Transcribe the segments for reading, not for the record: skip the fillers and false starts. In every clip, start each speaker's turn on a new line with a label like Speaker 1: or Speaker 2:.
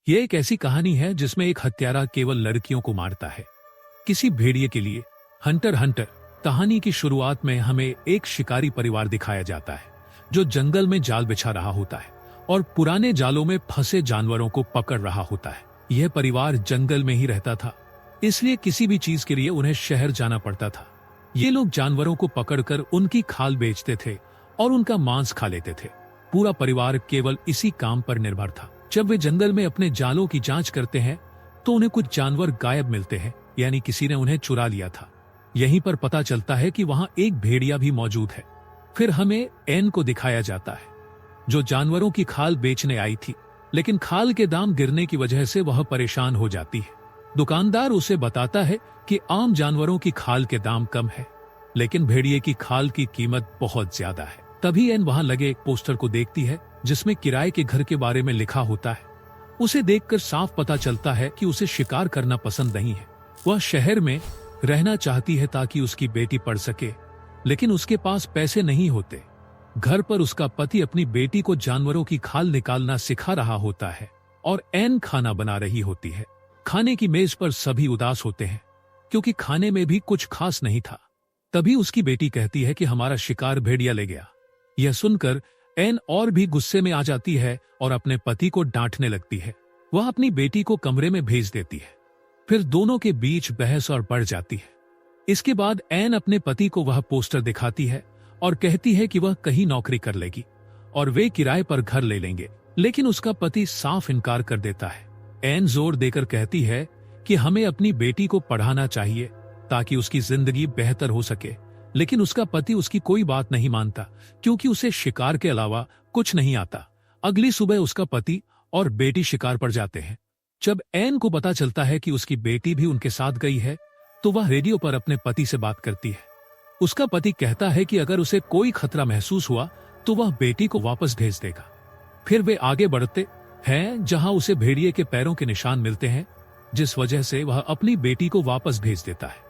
Speaker 1: यह एक ऐसी कहानी है जिसमें एक हत्यारा केवल लड़कियों को मारता है, किसी भेड़िए के लिए। हंटर हंटर कहानी की शुरुआत में हमें एक शिकारी परिवार दिखाया जाता है जो जंगल में जाल बिछा रहा होता है और पुराने जालों में फंसे जानवरों को पकड़ रहा होता है। यह परिवार जंगल में ही रहता था, इसलिए किसी भी चीज के लिए उन्हें शहर जाना पड़ता था। ये लोग जानवरों को पकड़कर उनकी खाल बेचते थे और उनका मांस खा लेते थे। पूरा परिवार केवल इसी काम पर निर्भर था। जब वे जंगल में अपने जालों की जांच करते हैं तो उन्हें कुछ जानवर गायब मिलते हैं, यानी किसी ने उन्हें चुरा लिया था। यहीं पर पता चलता है कि वहां एक भेड़िया भी मौजूद है। फिर हमें एन को दिखाया जाता है जो जानवरों की खाल बेचने आई थी, लेकिन खाल के दाम गिरने की वजह से वह परेशान हो जाती है। दुकानदार उसे बताता है कि आम जानवरों की खाल के दाम कम है, लेकिन भेड़िए की खाल की कीमत बहुत ज्यादा है। तभी एन वहां लगे एक पोस्टर को देखती है जिसमें किराए के घर के बारे में लिखा होता है। उसे देखकर साफ पता चलता है कि उसे शिकार करना पसंद नहीं है। वह शहर में रहना चाहती है ताकि उसकी बेटी पढ़ सके, लेकिन उसके पास पैसे नहीं होते। घर पर उसका पति अपनी बेटी को जानवरों की खाल निकालना सिखा रहा होता है और एन खाना बना रही होती है। खाने की मेज पर सभी उदास होते हैं क्योंकि खाने में भी कुछ खास नहीं था। तभी उसकी बेटी कहती है कि हमारा शिकार भेड़िया ले गया। यह सुनकर एन और भी गुस्से में आ जाती है और अपने पति को डांटने लगती है। वह अपनी बेटी को कमरे में भेज देती है। फिर दोनों के बीच बहस और बढ़ जाती है। इसके बाद एन अपने पति को वह पोस्टर दिखाती है और कहती है कि वह कहीं नौकरी कर लेगी और वे किराए पर घर ले लेंगे, लेकिन उसका पति साफ इनकार कर देता है। एन जोर देकर कहती है कि हमें अपनी बेटी को पढ़ाना चाहिए ताकि उसकी जिंदगी बेहतर हो सके, लेकिन उसका पति उसकी कोई बात नहीं मानता क्योंकि उसे शिकार के अलावा कुछ नहीं आता। अगली सुबह उसका पति और बेटी शिकार पर जाते हैं। जब एन को पता चलता है कि उसकी बेटी भी उनके साथ गई है तो वह रेडियो पर अपने पति से बात करती है। उसका पति कहता है कि अगर उसे कोई खतरा महसूस हुआ तो वह बेटी को वापस भेज देगा। फिर वे आगे बढ़ते हैं जहां उसे भेड़िए के पैरों के निशान मिलते हैं, जिस वजह से वह अपनी बेटी को वापस भेज देता है।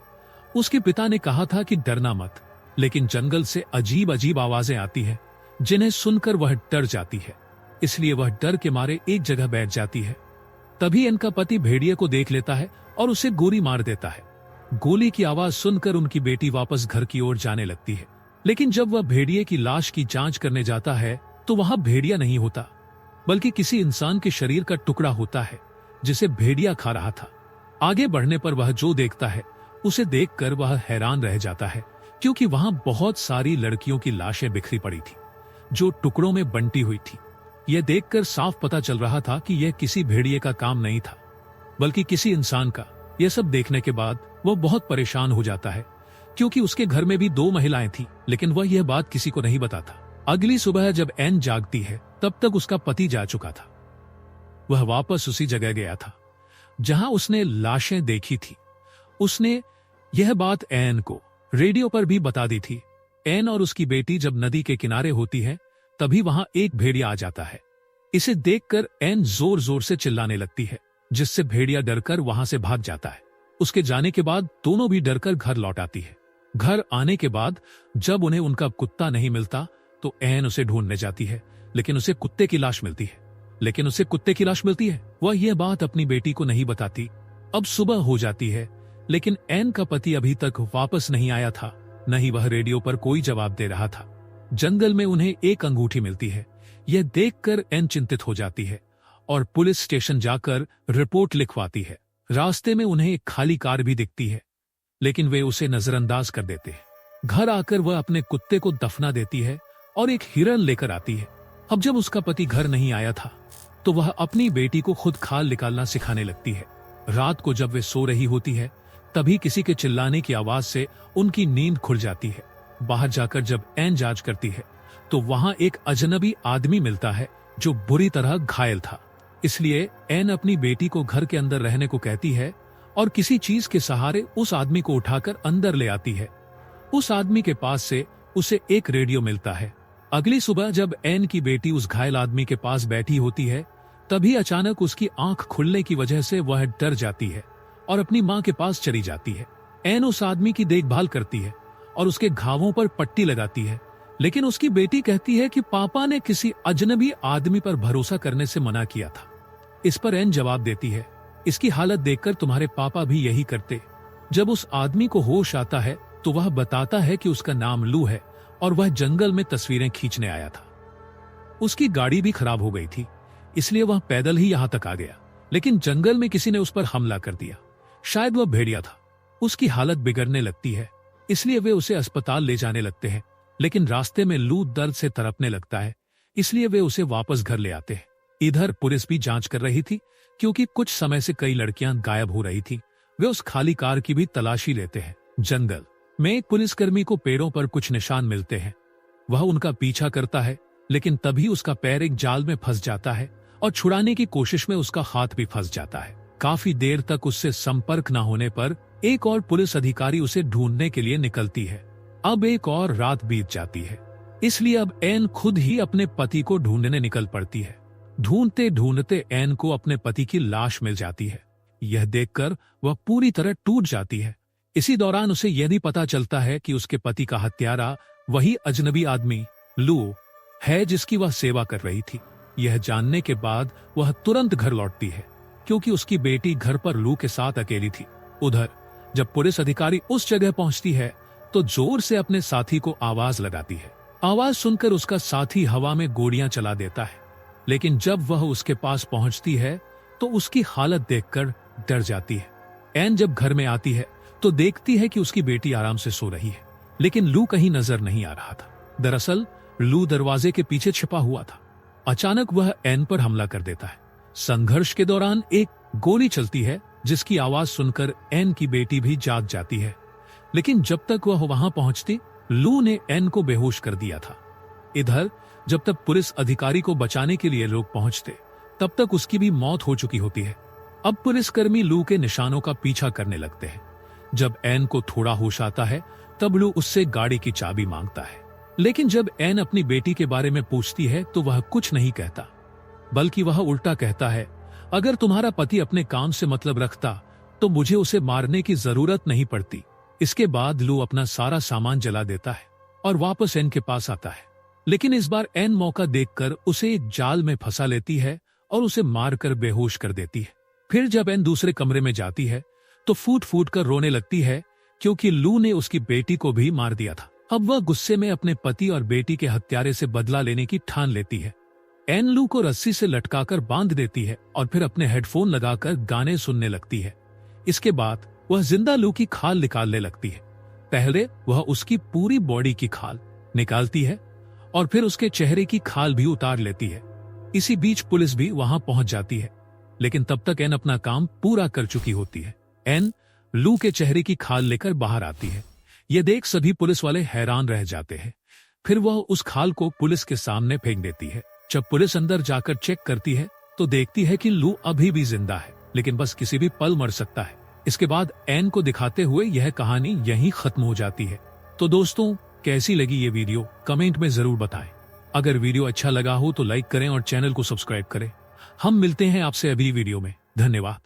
Speaker 1: उसके पिता ने कहा था कि डरना मत, लेकिन जंगल से अजीब अजीब आवाजें आती हैं जिन्हें सुनकर वह डर जाती है, इसलिए वह डर के मारे एक जगह बैठ जाती है। तभी इनका पति भेड़िए को देख लेता है और उसे गोली मार देता है। गोली की आवाज सुनकर उनकी बेटी वापस घर की ओर जाने लगती है, लेकिन जब वह भेड़िए की लाश की जांच करने जाता है तो वहां भेड़िया नहीं होता, बल्कि किसी इंसान के शरीर का टुकड़ा होता है जिसे भेड़िया खा रहा था। आगे बढ़ने पर वह जो देखता है उसे देखकर वह हैरान रह जाता है, क्योंकि वहां बहुत सारी लड़कियों की लाशें बिखरी पड़ी थी जो टुकड़ों में बंटी हुई थी। यह देखकर साफ पता चल रहा था कि यह किसी भेड़िए का काम नहीं था, बल्कि किसी इंसान का। यह सब देखने के बाद वह बहुत परेशान हो जाता है क्योंकि उसके घर में भी 2 महिलाएं थीं, लेकिन वह यह बात किसी को नहीं बताता। अगली सुबह जब एन जागती है तब तक उसका पति जा चुका था। वह वापस उसी जगह गया था जहां उसने लाशें देखी थी। उसने यह बात एन को रेडियो पर भी बता दी थी। एन और उसकी बेटी जब नदी के किनारे होती है तभी वहां एक भेड़िया आ जाता है। इसे देखकर एन जोर जोर से चिल्लाने लगती है, जिससे भेड़िया डरकर वहां से भाग जाता है। उसके जाने के बाद दोनों भी डरकर घर लौट आती है। घर आने के बाद जब उन्हें उनका कुत्ता नहीं मिलता तो एन उसे ढूंढने जाती है, लेकिन उसे कुत्ते की लाश मिलती है। वह यह बात अपनी बेटी को नहीं बताती। अब सुबह हो जाती है, लेकिन एन का पति अभी तक वापस नहीं आया था, न ही वह रेडियो पर कोई जवाब दे रहा था। जंगल में उन्हें एक अंगूठी मिलती है। यह देखकर एन चिंतित हो जाती है और पुलिस स्टेशन जाकर रिपोर्ट लिखवाती है। रास्ते में उन्हें एक खाली कार भी दिखती है, लेकिन वे उसे नजरअंदाज कर देते हैं। घर आकर वह अपने कुत्ते को दफना देती है और एक हिरन लेकर आती है। अब जब उसका पति घर नहीं आया था तो वह अपनी बेटी को खुद खाल निकालना सिखाने लगती है। रात को जब वे सो रही होती है तभी किसी के चिल्लाने की आवाज से उनकी नींद खुल जाती है। बाहर जाकर जब एन जांच करती है तो वहां एक अजनबी आदमी मिलता है जो बुरी तरह घायल था। इसलिए एन अपनी बेटी को घर के अंदर रहने को कहती है और किसी चीज के सहारे उस आदमी को उठाकर अंदर ले आती है। उस आदमी के पास से उसे एक रेडियो मिलता है। अगली सुबह जब एन की बेटी उस घायल आदमी के पास बैठी होती है तभी अचानक उसकी आंख खुलने की वजह से वह डर जाती है और अपनी मां के पास चली जाती है। एन उस आदमी की देखभाल करती है और उसके घावों पर पट्टी लगाती है, लेकिन उसकी बेटी कहती है कि पापा ने किसी अजनबी आदमी पर भरोसा करने से मना किया था। इस पर एन जवाब देती है, इसकी हालत देखकर तुम्हारे पापा भी यही करते। जब उस आदमी को होश आता है तो वह बताता है कि उसका नाम लू है और वह जंगल में तस्वीरें खींचने आया था। उसकी गाड़ी भी खराब हो गई थी, इसलिए वह पैदल ही यहां तक आ गया, लेकिन जंगल में किसी ने उस पर हमला कर दिया। शायद वह भेड़िया था। उसकी हालत बिगड़ने लगती है, इसलिए वे उसे अस्पताल ले जाने लगते हैं, लेकिन रास्ते में लू दर्द से तड़पने लगता है, इसलिए वे उसे वापस घर ले आते हैं। इधर पुलिस भी जांच कर रही थी, क्योंकि कुछ समय से कई लड़कियां गायब हो रही थी। वे उस खाली कार की भी तलाशी लेते हैं। जंगल में एक पुलिसकर्मी को पैरों पर कुछ निशान मिलते हैं। वह उनका पीछा करता है, लेकिन तभी उसका पैर एक जाल में फंस जाता है और छुड़ाने की कोशिश में उसका हाथ भी फंस जाता है। काफी देर तक उससे संपर्क न होने पर एक और पुलिस अधिकारी उसे ढूंढने के लिए निकलती है। अब एक और रात बीत जाती है, इसलिए अब एन खुद ही अपने पति को ढूंढने निकल पड़ती है। ढूंढते ढूंढते एन को अपने पति की लाश मिल जाती है। यह देखकर वह पूरी तरह टूट जाती है। इसी दौरान उसे यह भी पता चलता है कि उसके पति का हत्यारा वही अजनबी आदमी लू है जिसकी वह सेवा कर रही थी। यह जानने के बाद वह तुरंत घर लौटती है, क्योंकि उसकी बेटी घर पर लू के साथ अकेली थी। उधर जब पुलिस अधिकारी उस जगह पहुंचती है तो जोर से अपने साथी को आवाज लगाती है। आवाज सुनकर उसका साथी हवा में गोलियां चला देता है, लेकिन जब वह उसके पास पहुंचती है तो उसकी हालत देखकर डर जाती है। एन जब घर में आती है तो देखती है कि उसकी बेटी आराम से सो रही है, लेकिन लू कहीं नजर नहीं आ रहा था। दरअसल लू दरवाजे के पीछे छिपा हुआ था। अचानक वह एन पर हमला कर देता है। संघर्ष के दौरान एक गोली चलती है, जिसकी आवाज सुनकर एन की बेटी भी जाग जाती है, लेकिन जब तक वह वहां पहुंचती लू ने एन को बेहोश कर दिया था। इधर जब तक पुलिस अधिकारी को बचाने के लिए लोग पहुंचते, तब तक उसकी भी मौत हो चुकी होती है। अब पुलिसकर्मी लू के निशानों का पीछा करने लगते हैं। जब एन को थोड़ा होश आता है तब लू उससे गाड़ी की चाबी मांगता है, लेकिन जब एन अपनी बेटी के बारे में पूछती है तो वह कुछ नहीं कहता, बल्कि वह उल्टा कहता है, अगर तुम्हारा पति अपने काम से मतलब रखता तो मुझे उसे मारने की जरूरत नहीं पड़ती। इसके बाद लू अपना सारा सामान जला देता है और वापस एन के पास आता है, लेकिन इस बार एन मौका देखकर उसे एक जाल में फंसा लेती है और उसे मारकर बेहोश कर देती है। फिर जब एन दूसरे कमरे में जाती है तो फूट फूट कर रोने लगती है, क्योंकि लू ने उसकी बेटी को भी मार दिया था। अब वह गुस्से में अपने पति और बेटी के हत्यारे से बदला लेने की ठान लेती है। एन लू को रस्सी से लटकाकर बांध देती है और फिर अपने हेडफोन लगाकर गाने सुनने लगती है। इसके बाद वह जिंदा लू की खाल निकालने लगती है। पहले वह उसकी पूरी बॉडी की खाल निकालती है और फिर उसके चेहरे की खाल भी उतार लेती है। इसी बीच पुलिस भी वहां पहुंच जाती है, लेकिन तब तक एन अपना काम पूरा कर चुकी होती है। एन लू के चेहरे की खाल लेकर बाहर आती है। यह देख सभी पुलिस वाले हैरान रह जाते हैं। फिर वह उस खाल को पुलिस के सामने फेंक देती है। जब पुलिस अंदर जाकर चेक करती है तो देखती है कि लू अभी भी जिंदा है, लेकिन बस किसी भी पल मर सकता है। इसके बाद एन को दिखाते हुए यह कहानी यहीं खत्म हो जाती है। तो दोस्तों, कैसी लगी ये वीडियो कमेंट में जरूर बताएं। अगर वीडियो अच्छा लगा हो तो लाइक करें और चैनल को सब्सक्राइब करें। हम मिलते हैं आपसे अगली वीडियो में। धन्यवाद।